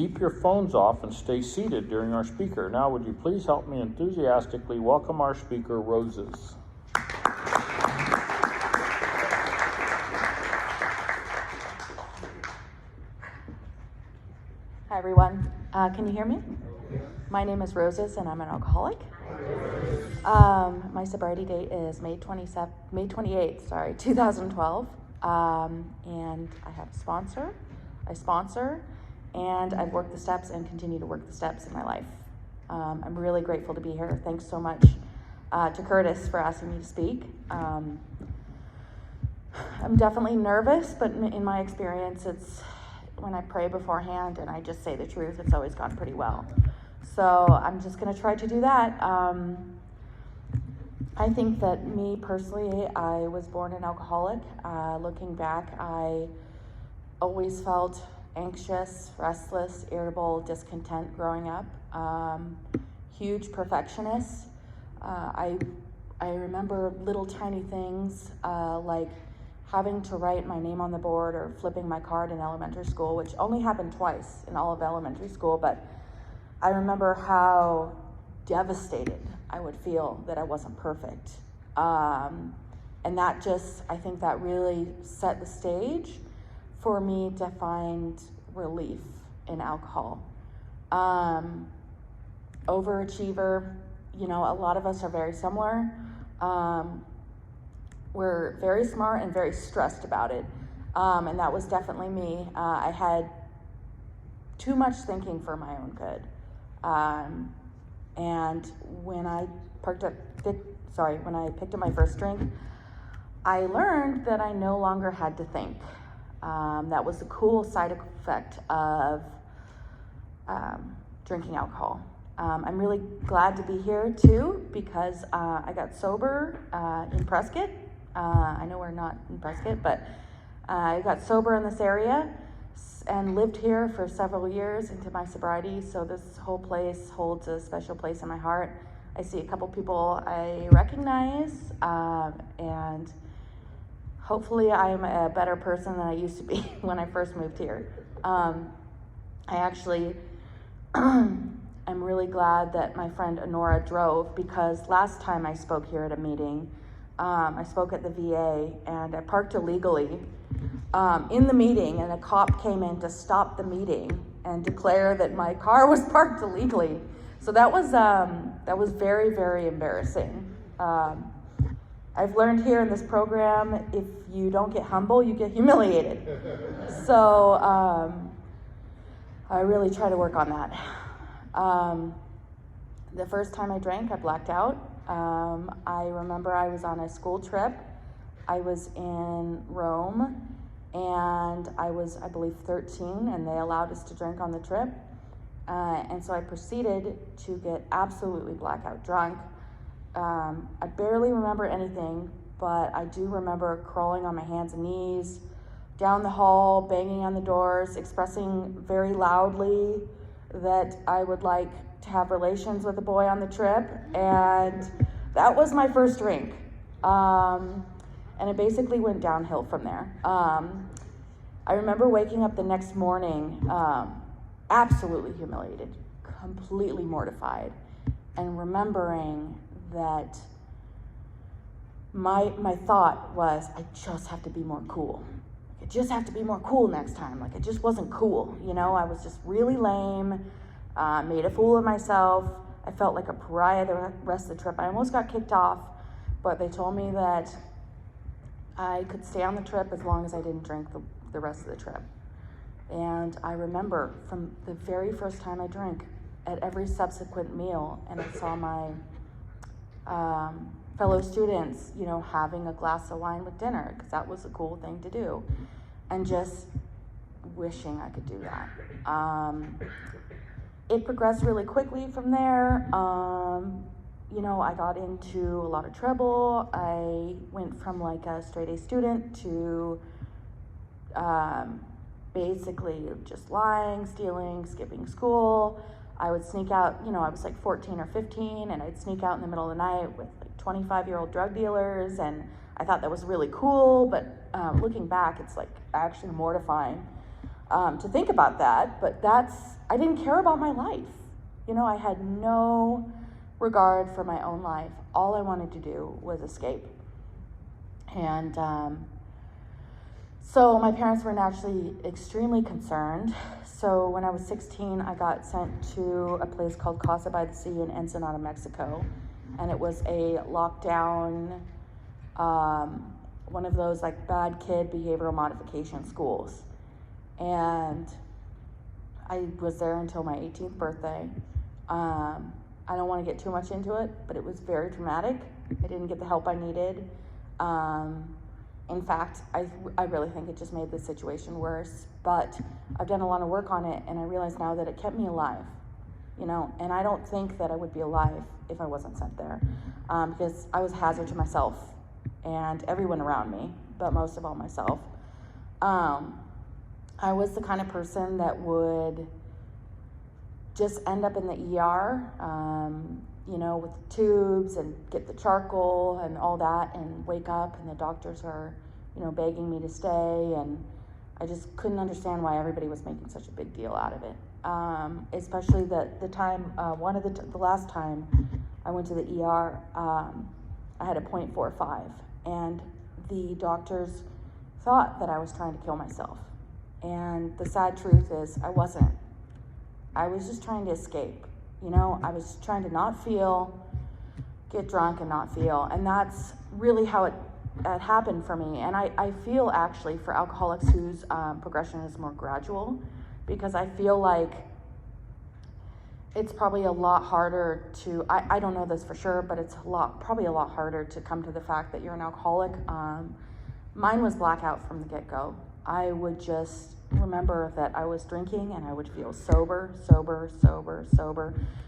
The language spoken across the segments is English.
keep your phones off and stay seated during our speaker. Now, would you please help me enthusiastically welcome our speaker, Roses. Hi, everyone. Can you hear me? My name is Roses, and I'm an alcoholic. My sobriety date is May 28th, 2012. And I have a sponsor. I sponsor, and I've worked the steps and continue to work the steps in my life. I'm really grateful to be here. Thanks so much to Curtis for asking me to speak. I'm definitely nervous, but in my experience, it's when I pray beforehand and I just say the truth, it's always gone pretty well. So I'm just going to try to do that. I think that me personally, I was born an alcoholic. Looking back, I always felt anxious, restless, irritable, discontent growing up. Huge perfectionist. I remember little tiny things like having to write my name on the board or flipping my card in elementary school, which only happened twice in all of elementary school, but I remember how devastated I would feel that I wasn't perfect. And that just, I think that really set the stage for me to find relief in alcohol. Overachiever, a lot of us are very similar. We're very smart and very stressed about it. And that was definitely me. I had too much thinking for my own good. And when I picked up my first drink, I learned that I no longer had to think. That was the cool side effect of drinking alcohol. I'm really glad to be here too, because I got sober in Prescott. I know we're not in Prescott, but I got sober in this area and lived here for several years into my sobriety. So this whole place holds a special place in my heart. I see a couple people I recognize, and hopefully I am a better person than I used to be when I first moved here. I actually I'm really glad that my friend Honora drove, because last time I spoke here at a meeting, I spoke at the VA and I parked illegally in the meeting, and a cop came in to stop the meeting and declare that my car was parked illegally. So that was very, very embarrassing. I've learned here in this program, if you don't get humble, you get humiliated. So I really try to work on that. The first time I drank, I blacked out. I remember I was on a school trip. I was in Rome, and I was, I believe, 13, and they allowed us to drink on the trip. And so I proceeded to get absolutely blackout drunk. I barely remember anything, but I do remember crawling on my hands and knees down the hall, banging on the doors, expressing very loudly that I would like to have relations with a boy on the trip. And that was my first drink. And it basically went downhill from there. I remember waking up the next morning absolutely humiliated, completely mortified, and remembering that my thought was, I just have to be more cool. I just have to be more cool next time. Like, it just wasn't cool. I was just really lame, made a fool of myself. I felt like a pariah the rest of the trip. I almost got kicked off, but they told me that I could stay on the trip as long as I didn't drink the rest of the trip. And I remember from the very first time I drank, at every subsequent meal, and I saw my fellow students, having a glass of wine with dinner, because that was a cool thing to do, and just wishing I could do that. It progressed really quickly from there. I got into a lot of trouble. I went from like a straight A student to basically just lying, stealing, skipping school. I would sneak out, I was like 14 or 15, and I'd sneak out in the middle of the night with like 25-year-old drug dealers, and I thought that was really cool, but looking back, it's like actually mortifying. to think about that, but I didn't care about my life. You know, I had no regard for my own life. All I wanted to do was escape. And so my parents were naturally extremely concerned. So when I was 16, I got sent to a place called Casa by the Sea in Ensenada, Mexico. And it was a lockdown, one of those like bad kid behavioral modification schools. And I was there until my 18th birthday. I don't want to get too much into it, but it was very traumatic. I didn't get the help I needed. In fact, I really think it just made the situation worse. But I've done a lot of work on it, and I realize now that it kept me alive. You know, and I don't think that I would be alive if I wasn't sent there, because I was a hazard to myself and everyone around me, but most of all myself. I was the kind of person that would just end up in the ER, you know, with the tubes and get the charcoal and all that, and wake up and the doctors are, you know, begging me to stay, and I just couldn't understand why everybody was making such a big deal out of it. Especially the time, the last time I went to the ER, I had a 0.45, and the doctors thought that I was trying to kill myself. And the sad truth is I wasn't. I was just trying to escape. You know, I was trying to not feel, get drunk and not feel. And that's really how it happened for me. And I feel actually for alcoholics whose progression is more gradual, because I feel like it's probably a lot harder to, I don't know this for sure, but it's probably a lot harder to come to the fact that you're an alcoholic. Mine was blackout from the get-go. I would just remember that I was drinking and I would feel sober,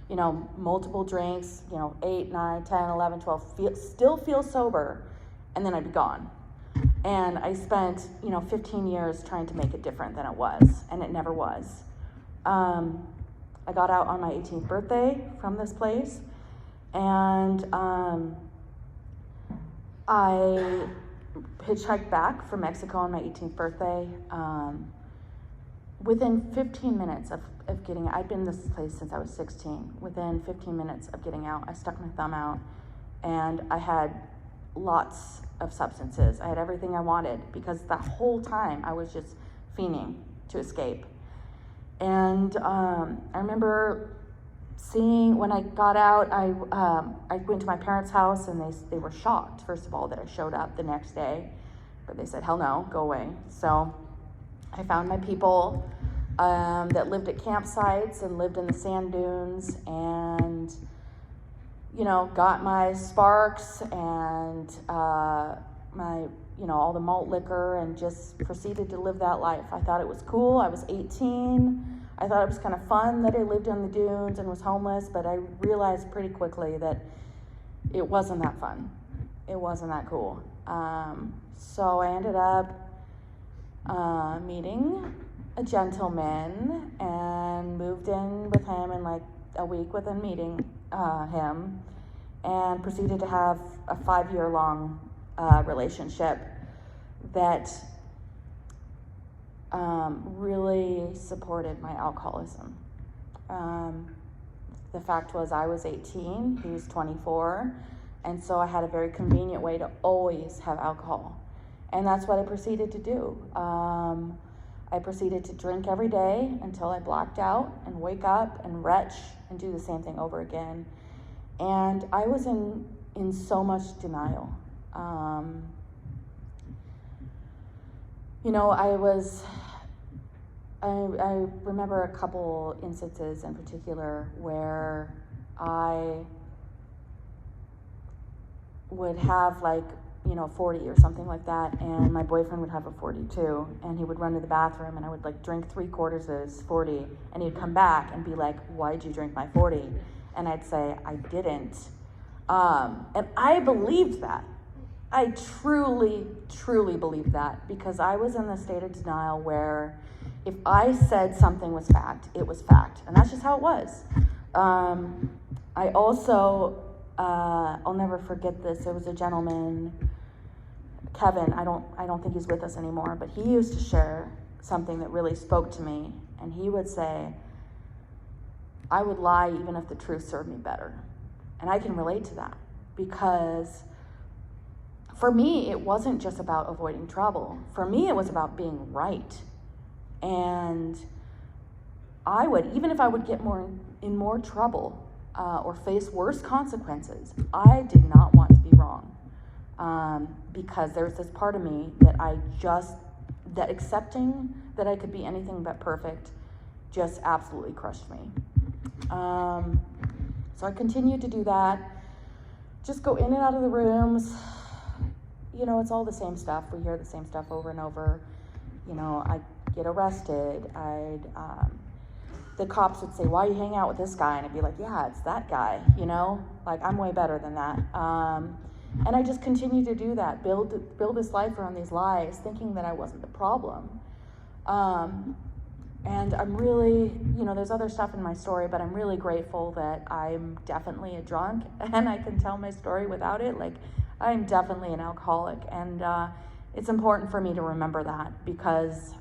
you know, multiple drinks, you know, 8, 9, 10, 11, 12, still feel sober, and then I'd be gone. And I spent, you know, 15 years trying to make it different than it was, and it never was. I got out on my 18th birthday from this place, and I hitchhiked back from Mexico on my 18th birthday. Within 15 minutes of getting out, I'd been in this place since I was 16. Within 15 minutes of getting out, I stuck my thumb out, and I had lots of substances. I had everything I wanted, because the whole time I was just fiending to escape. And I remember seeing, when I got out, I went to my parents' house, and they were shocked, first of all, that I showed up the next day. But they said, hell no, go away. So I found my people that lived at campsites and lived in the sand dunes, and, you know, got my Sparks and my, you know, all the malt liquor, and just proceeded to live that life. I thought it was cool. I was 18. I thought it was kind of fun that I lived on the dunes and was homeless, but I realized pretty quickly that it wasn't that fun. It wasn't that cool. So I ended up meeting a gentleman and moved in with him in like a week within meeting him, and proceeded to have a 5-year-long relationship that really supported my alcoholism. The fact was, I was 18, he was 24, and so I had a very convenient way to always have alcohol. And that's what I proceeded to do. I proceeded to drink every day until I blacked out, and wake up and retch and do the same thing over again. And I was in so much denial. You know, I remember a couple instances in particular where I would have, like, you know, 40 or something like that, and my boyfriend would have a 42, and he would run to the bathroom, and I would, like, drink 3/4 of his 40, and he'd come back and be like, why'd you drink my 40? And I'd say, I didn't. And I believed that. I truly, truly believed that, because I was in the state of denial where if I said something was fact, it was fact. And that's just how it was. I also, I'll never forget this. There was a gentleman, Kevin, I don't think he's with us anymore, but he used to share something that really spoke to me. And he would say, I would lie even if the truth served me better. And I can relate to that, because for me, it wasn't just about avoiding trouble. For me, it was about being right. And I would, even if I would get in more trouble or face worse consequences, I did not want to be wrong. Because there's this part of me that accepting that I could be anything but perfect just absolutely crushed me. So I continued to do that, just go in and out of the rooms. You know, it's all the same stuff. We hear the same stuff over and over. You know, I'd get arrested. The cops would say, why are you hanging out with this guy? And I'd be like, yeah, it's that guy, you know? Like, I'm way better than that. And I just continued to do that, build this life around these lies, thinking that I wasn't the problem. And I'm really, you know, there's other stuff in my story, but I'm really grateful that I'm definitely a drunk and I can tell my story without it. Like, I'm definitely an alcoholic, and it's important for me to remember that, because,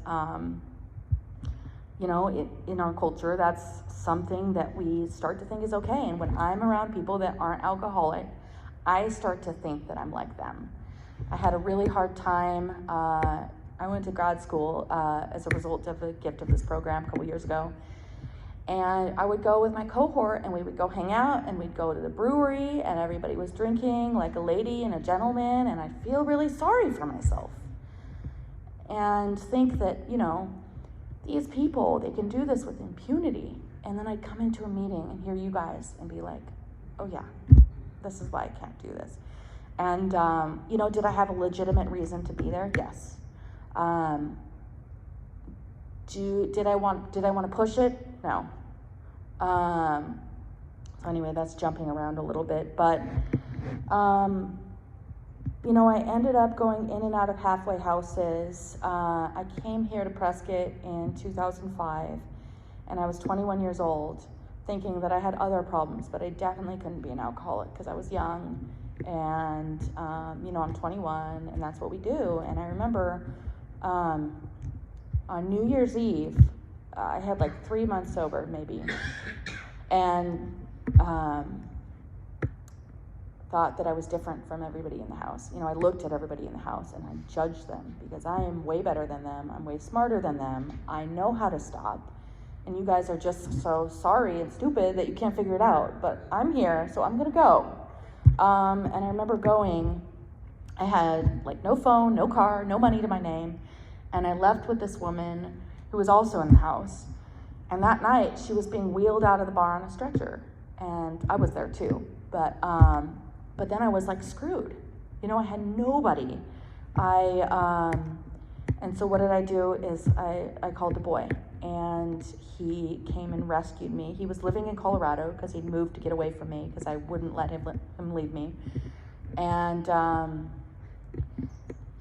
you know, in our culture, that's something that we start to think is okay. And when I'm around people that aren't alcoholic, I start to think that I'm like them. I had a really hard time. I went to grad school as a result of a gift of this program a couple years ago. And I would go with my cohort, and we would go hang out, and we'd go to the brewery, and everybody was drinking like a lady and a gentleman, and I'd feel really sorry for myself. And think that, you know, these people, they can do this with impunity. And then I'd come into a meeting and hear you guys and be like, oh yeah, this is why I can't do this. And, you know, did I have a legitimate reason to be there? Yes. Did I want to push it? No. So anyway, that's jumping around a little bit, but, you know, I ended up going in and out of halfway houses. I came here to Prescott in 2005, and I was 21 years old, thinking that I had other problems, but I definitely couldn't be an alcoholic because I was young, and, you know, I'm 21, and that's what we do. And I remember on New Year's Eve, I had like 3 months sober, maybe, and thought that I was different from everybody in the house. You know, I looked at everybody in the house and I judged them because I am way better than them. I'm way smarter than them. I know how to stop. And you guys are just so sorry and stupid that you can't figure it out. But I'm here, so I'm going to go. And I remember going. I had like no phone, no car, no money to my name. And I left with this woman who was also in the house. And that night, she was being wheeled out of the bar on a stretcher. And I was there too. But then I was like screwed. You know, I had nobody. And so what did I do is I called the boy, and he came and rescued me. He was living in Colorado because he'd moved to get away from me because I wouldn't let him leave me. And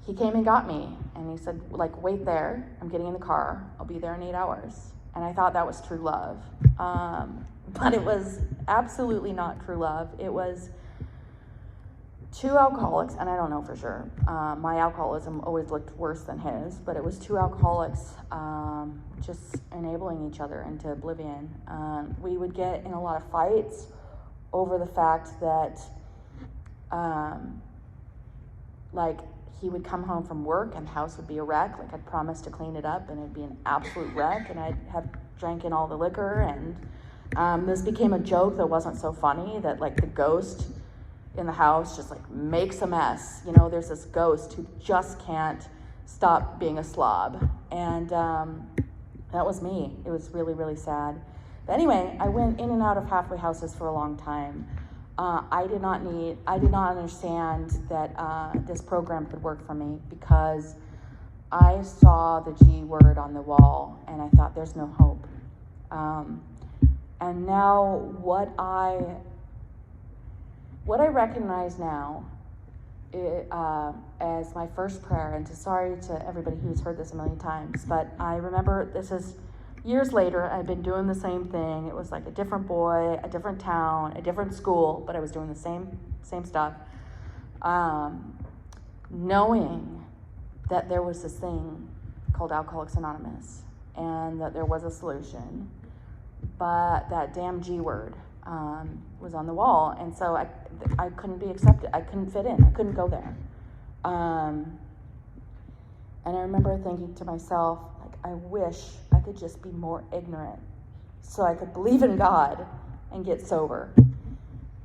he came and got me, and he said, like, wait there. I'm getting in the car. I'll be there in 8 hours. And I thought that was true love. But it was absolutely not true love. It was two alcoholics, and I don't know for sure. My alcoholism always looked worse than his, but it was two alcoholics just enabling each other into oblivion. We would get in a lot of fights over the fact that, like, he would come home from work and the house would be a wreck. Like, I'd promised to clean it up and it'd be an absolute wreck, and I'd have drank in all the liquor, and this became a joke that wasn't so funny, that like the ghost in the house just like makes a mess. You know, there's this ghost who just can't stop being a slob. And that was me. It was really, really sad. But anyway, I went in and out of halfway houses for a long time. I did not understand that this program could work for me, because I saw the G word on the wall and I thought, there's no hope. And now what I recognize now as my first prayer, and sorry to everybody who's heard this a million times, but I remember this is years later. I've been doing the same thing. It was like a different boy, a different town, a different school, but I was doing the same stuff. Knowing that there was this thing called Alcoholics Anonymous, and that there was a solution, but that damn G word was on the wall, and so I couldn't be accepted. I couldn't fit in. I couldn't go there. And I remember thinking to myself, like, I wish I could just be more ignorant so I could believe in God and get sober.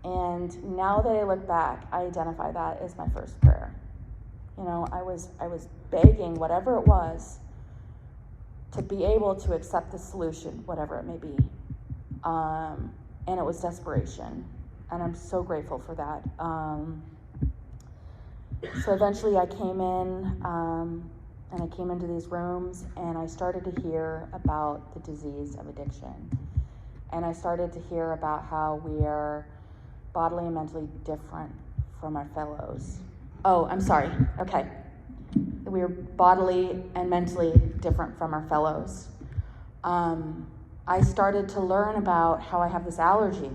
And now that I look back, I identify that as my first prayer. You know, I was begging, whatever it was, to be able to accept the solution, whatever it may be. And it was desperation. And I'm so grateful for that. So eventually I came in, and I came into these rooms, and I started to hear about the disease of addiction. And I started to hear about how we are bodily and mentally different from our fellows. Oh, I'm sorry. Okay. We are bodily and mentally different from our fellows. I started to learn about how I have this allergy,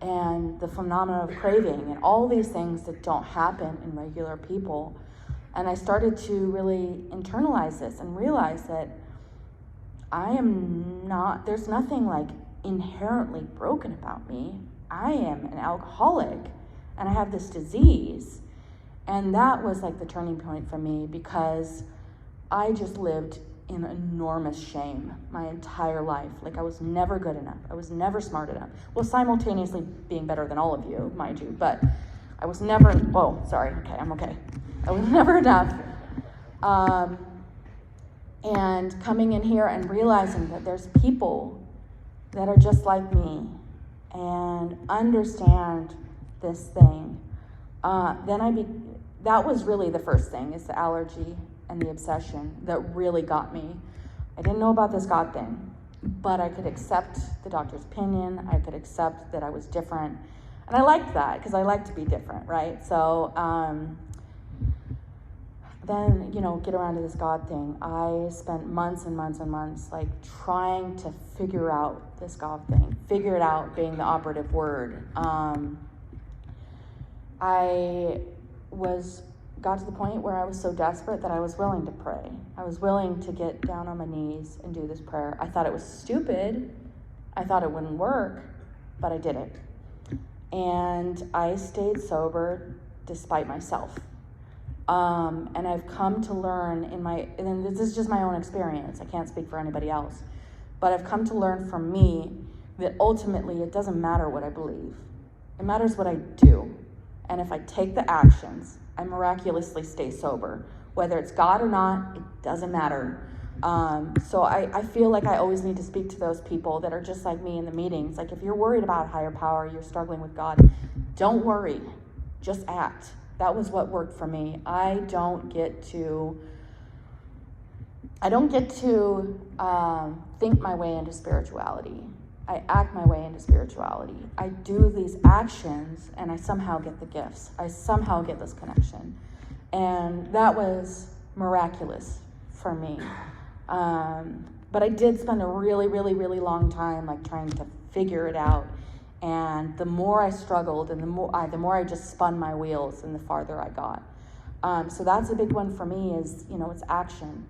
and the phenomenon of craving, and all these things that don't happen in regular people. And I started to really internalize this and realize that there's nothing like inherently broken about me. I am an alcoholic, and I have this disease. And that was like the turning point for me, because I just lived in enormous shame my entire life. Like, I was never good enough. I was never smart enough. Well, simultaneously being better than all of you, mind you, but I was never, I'm okay. I was never enough. And coming in here and realizing that there's people that are just like me and understand this thing, that was really the first thing, is the allergy and the obsession that really got me. I didn't know about this God thing, but I could accept the doctor's opinion. I could accept that I was different. And I liked that, because I like to be different, right? So then, get around to this God thing. I spent months and months and months, like, trying to figure out this God thing. Figure it out being the operative word. I got to the point where I was so desperate that I was willing to pray. I was willing to get down on my knees and do this prayer. I thought it was stupid. I thought it wouldn't work, but I did it. And I stayed sober despite myself. And I've come to learn and this is just my own experience. I can't speak for anybody else. But I've come to learn from me that ultimately it doesn't matter what I believe. It matters what I do. And if I take the actions, I miraculously stay sober. Whether it's God or not, it doesn't matter. So I feel like I always need to speak to those people that are just like me in the meetings. Like, if you're worried about higher power, you're struggling with God, don't worry. Just act. That was what worked for me. I don't get to think my way into spirituality. I act my way into spirituality. I do these actions, and I somehow get the gifts. I somehow get this connection. And that was miraculous for me. But I did spend a really, really, really long time, like, trying to figure it out. And the more I struggled, and the more I just spun my wheels, and the farther I got. So that's a big one for me, is, it's action.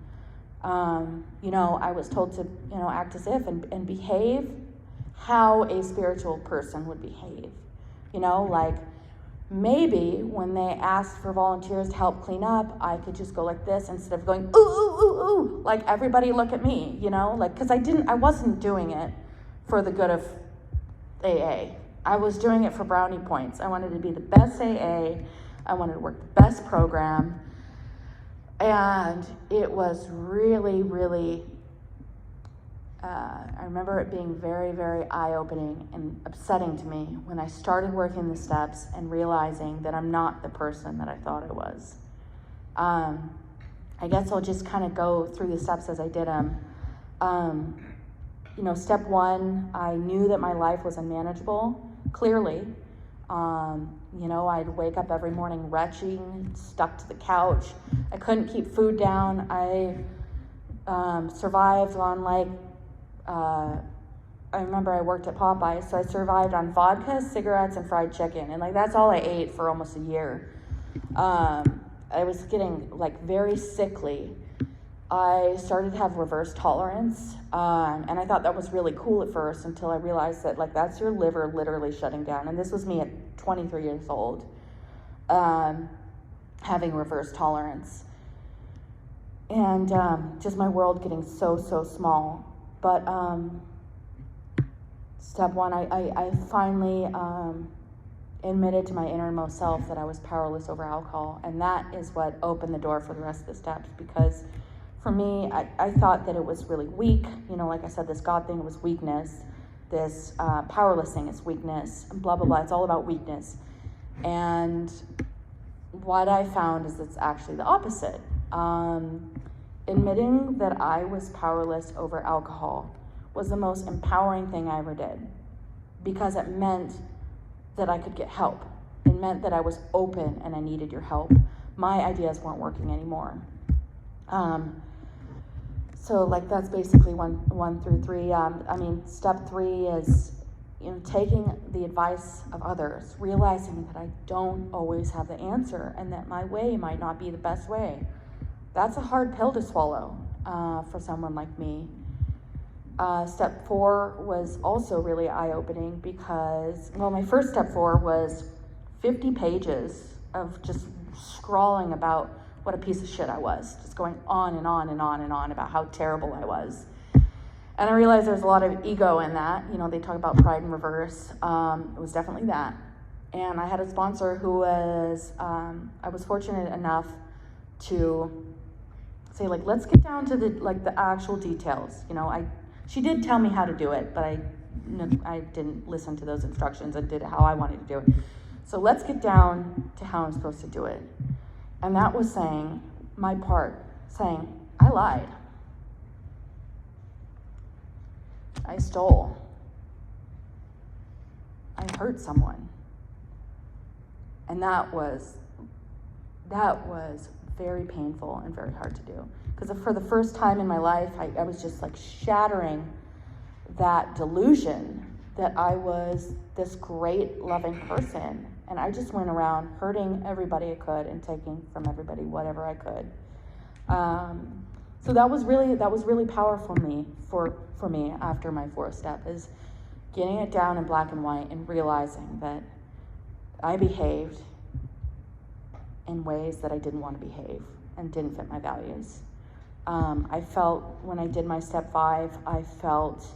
I was told to, act as if and behave how a spiritual person would behave. Like, maybe when they asked for volunteers to help clean up, I could just go like this instead of going, ooh, ooh, ooh, ooh, like, everybody look at me, like, because I wasn't doing it for the good of AA. I was doing it for brownie points. I wanted to be the best AA. I wanted to work the best program. And it was really, really, I remember it being very, very eye-opening and upsetting to me when I started working the steps and realizing that I'm not the person that I thought I was. I guess I'll just kind of go through the steps as I did them. Step one, I knew that my life was unmanageable, clearly. I'd wake up every morning retching, stuck to the couch. I couldn't keep food down. I survived on, I remember I worked at Popeyes, so I survived on vodka, cigarettes, and fried chicken. And, that's all I ate for almost a year. I was getting like very sickly. I started to have reverse tolerance, and I thought that was really cool at first until I realized that like that's your liver literally shutting down. And this was me at 23 years old, having reverse tolerance, and just my world getting so small. But step one, I finally admitted to my innermost self that I was powerless over alcohol, and that is what opened the door for the rest of the steps. Because for me, I thought that it was really weak. You know, like I said, this God thing was weakness. This powerless thing is weakness. Blah, blah, blah. It's all about weakness. And what I found is it's actually the opposite. Admitting that I was powerless over alcohol was the most empowering thing I ever did, because it meant that I could get help. It meant that I was open and I needed your help. My ideas weren't working anymore. So like that's basically one through three. Step 3 is, you know, taking the advice of others, realizing that I don't always have the answer and that my way might not be the best way. That's a hard pill to swallow for someone like me. Step 4 was also really eye-opening because, well, my first step 4 was 50 pages of just scrawling about what a piece of shit I was, just going on and on and on and on about how terrible I was. And I realized there's a lot of ego in that. You know, they talk about pride in reverse. It was definitely that. And I had a sponsor who was, I was fortunate enough to say, like, let's get down to the actual details. You know, she did tell me how to do it, but I didn't listen to those instructions and did it how I wanted to do it. So let's get down to how I'm supposed to do it. And that was saying, my part, saying, I lied. I stole. I hurt someone. And that was very painful and very hard to do. Because for the first time in my life, I was just like shattering that delusion that I was this great, loving person. And I just went around hurting everybody I could and taking from everybody whatever I could. So that was really powerful for me after my 4th step, is getting it down in black and white and realizing that I behaved in ways that I didn't want to behave and didn't fit my values. I felt, when I did my step 5, I felt,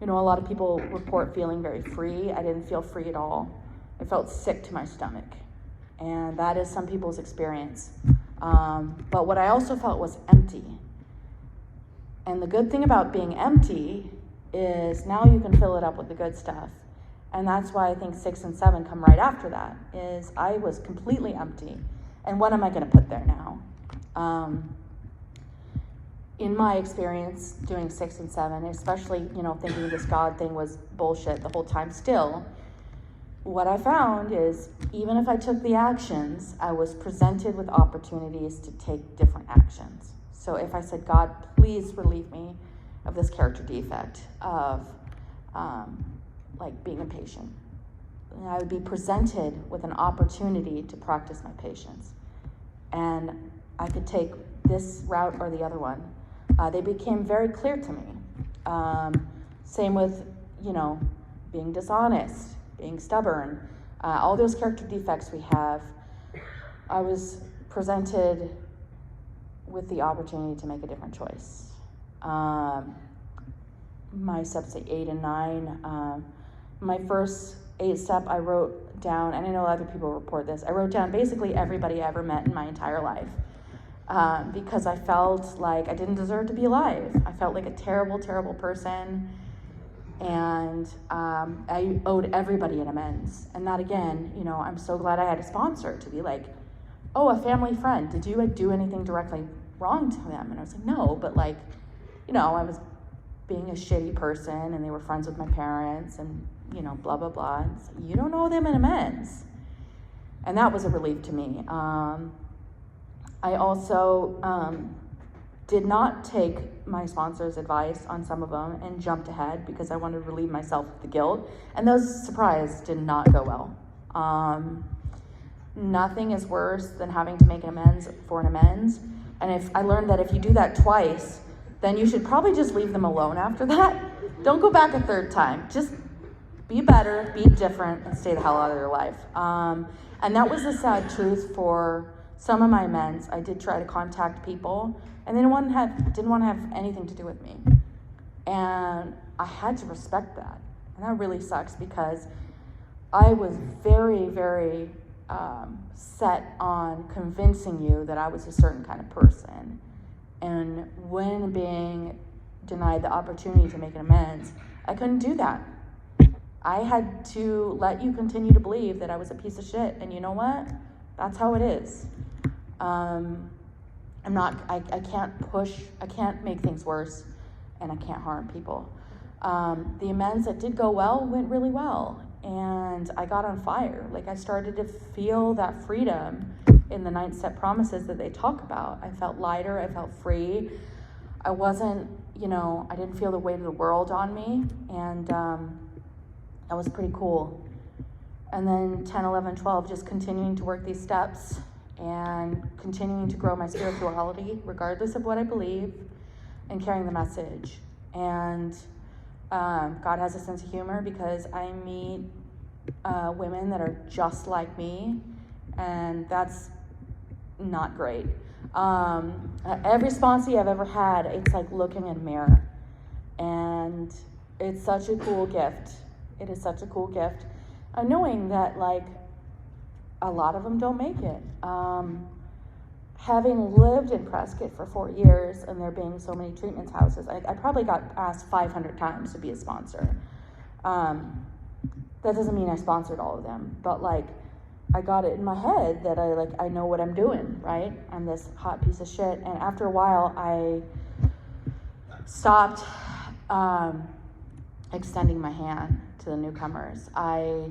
you know, a lot of people report feeling very free. I didn't feel free at all. I felt sick to my stomach, and that is some people's experience. But what I also felt was empty. And the good thing about being empty is now you can fill it up with the good stuff. And that's why I think 6 and 7 come right after that, is I was completely empty. And what am I going to put there now? In my experience doing 6 and 7, especially, you know, thinking this God thing was bullshit the whole time still, what I found is even if I took the actions, I was presented with opportunities to take different actions. So if I said, God, please relieve me of this character defect of like being impatient, I would be presented with an opportunity to practice my patience. And I could take this route or the other one. They became very clear to me. Same with, you know, being dishonest, being stubborn, all those character defects we have. I was presented with the opportunity to make a different choice. My steps 8 and 9, my first 8 step I wrote down, and I know other people report this, I wrote down basically everybody I ever met in my entire life. Because I felt like I didn't deserve to be alive. I felt like a terrible, terrible person. And I owed everybody an amends. And that, again, you know, I'm so glad I had a sponsor to be like, oh, a family friend, did you do anything directly wrong to them? And I was like, no, but like, you know, I was being a shitty person and they were friends with my parents and, you know, blah, blah, blah. And so you don't owe them an amends. And that was a relief to me. I also did not take my sponsor's advice on some of them and jumped ahead because I wanted to relieve myself of the guilt. And those, surprise, did not go well. nothing is worse than having to make an amends for an amends. And if I learned that if you do that twice, then you should probably just leave them alone after that. Don't go back a third time. Just be better, be different, and stay the hell out of your life. And that was the sad truth for some of my amends. I did try to contact people, and they didn't want to have anything to do with me. And I had to respect that. And that really sucks because I was very, very set on convincing you that I was a certain kind of person. And when being denied the opportunity to make an amends, I couldn't do that. I had to let you continue to believe that I was a piece of shit. And you know what? That's how it is. I can't make things worse, and I can't harm people. The amends that did go well went really well. And I got on fire. Like, I started to feel that freedom in the 9 step promises that they talk about. I felt lighter. I felt free. I wasn't, I didn't feel the weight of the world on me. And that was pretty cool. And then 10, 11, 12, just continuing to work these steps and continuing to grow my spirituality, regardless of what I believe, and carrying the message. And God has a sense of humor because I meet women that are just like me, and that's not great. Every sponsee I've ever had, it's like looking in a mirror, and it's such a cool gift. It is such a cool gift. Knowing that, like, a lot of them don't make it. Having lived in Prescott for 4 years and there being so many treatment houses, I probably got asked 500 times to be a sponsor. That doesn't mean I sponsored all of them, but like, I got it in my head that I know what I'm doing, right? I'm this hot piece of shit. And after a while, I stopped extending my hand to the newcomers. I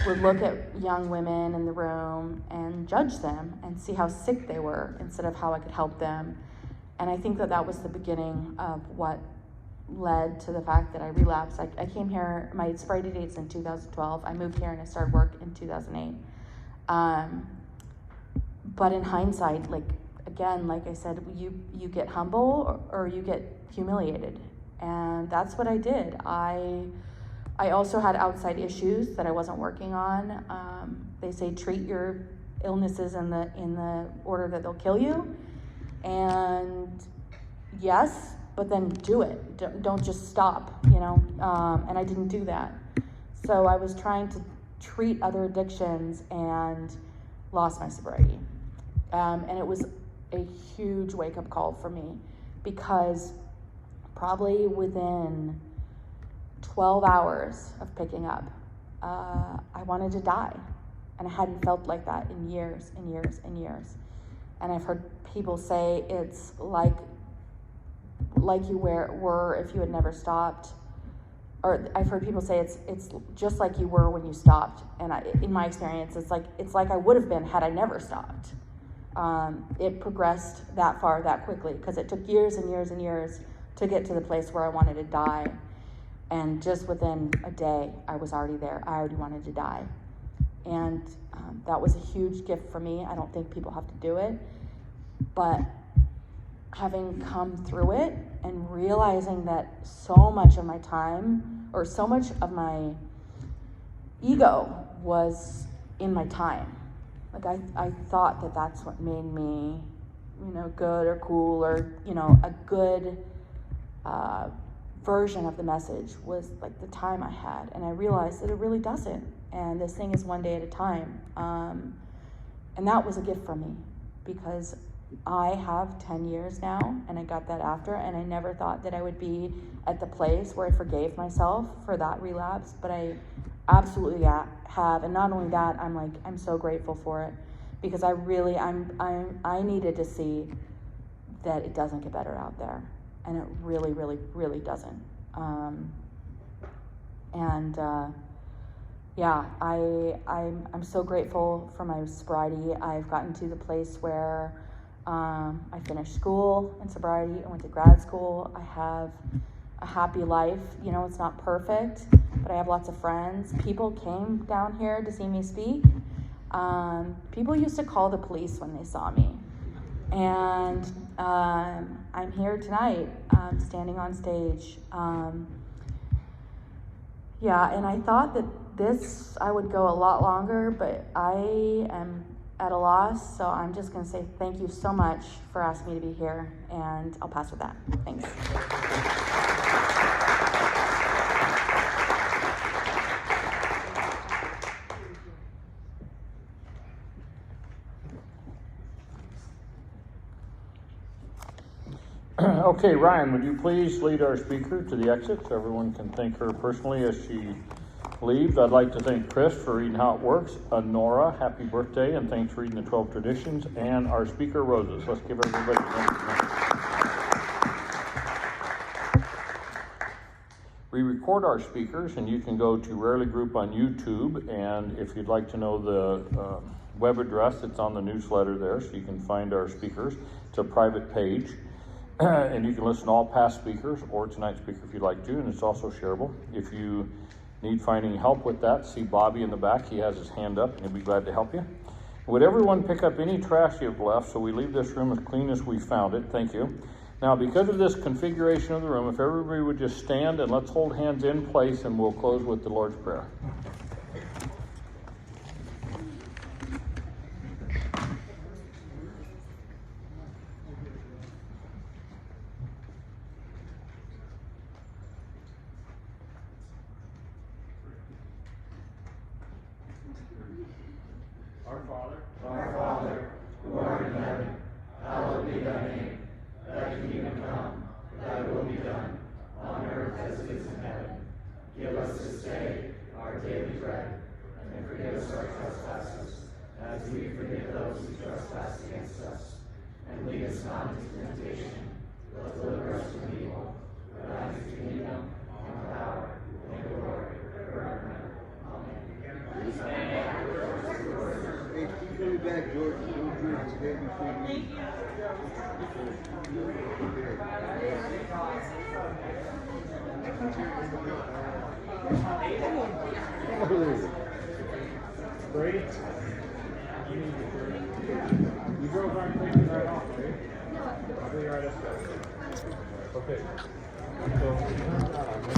would look at young women in the room and judge them and see how sick they were instead of how I could help them. And I think that was the beginning of what led to the fact that I relapsed. I came here, my sobriety date's in 2012. I moved here and I started work in 2008. But in hindsight, like I said, you get humble or you get humiliated. And that's what I did. I also had outside issues that I wasn't working on. They say treat your illnesses in the order that they'll kill you. And yes, but then do it. Don't just stop, and I didn't do that. So I was trying to treat other addictions and lost my sobriety. And it was a huge wake-up call for me because probably within 12 hours of picking up, I wanted to die. And I hadn't felt like that in years and years and years. And I've heard people say it's like you were if you had never stopped. Or I've heard people say it's just like you were when you stopped. And in my experience, it's like I would have been had I never stopped. It progressed that far that quickly because it took years and years and years to get to the place where I wanted to die. And just within a day, I was already there. I already wanted to die. And that was a huge gift for me. I don't think people have to do it. But having come through it and realizing that so much of my time or so much of my ego was in my time. Like I thought that that's what made me, good or cool or, a good version of the message was like the time I had. And I realized that it really doesn't. And this thing is one day at a time. And that was a gift for me because I have 10 years now and I got that after, and I never thought that I would be at the place where I forgave myself for that relapse, but I absolutely have. And not only that, I'm so grateful for it because I needed to see that it doesn't get better out there. And it really, really, really doesn't. I'm so grateful for my sobriety. I've gotten to the place where I finished school in sobriety. I went to grad school. I have a happy life. It's not perfect, but I have lots of friends. People came down here to see me speak. People used to call the police when they saw me. And I'm here tonight, standing on stage. And I thought that I would go a lot longer, but I am at a loss, so I'm just going to say thank you so much for asking me to be here, and I'll pass with that. Thanks. Okay, Ryan, would you please lead our speaker to the exit so everyone can thank her personally as she leaves? I'd like to thank Chris for reading how it works, Nora, happy birthday, and thanks for reading the 12 traditions, and our speaker, Roses. Let's give everybody a hand. We record our speakers, and you can go to Rarely Group on YouTube, and if you'd like to know the web address, it's on the newsletter there, so you can find our speakers. It's a private page. And you can listen to all past speakers or tonight's speaker if you'd like to, and it's also shareable. If you need finding help with that, see Bobby in the back. He has his hand up and he'll be glad to help you. Would everyone pick up any trash you've left so we leave this room as clean as we found it? Thank you. Now, because of this configuration of the room, if everybody would just stand and let's hold hands in place, and we'll close with the Lord's Prayer. Our Father, who art in heaven, hallowed be thy name. Thy kingdom come, thy will be done, on earth as it is in heaven. Give us this day our daily bread, and forgive us our trespasses, as we forgive those who trespass against us. And lead us not into temptation, but deliver us from evil. For thine is the kingdom, and power, and glory, forever and ever. Amen. Hey, keep coming back, George. Don't drink this day before you. Thank you. Brady? You drove our thing right off, right? I'll be right up there. Okay. So,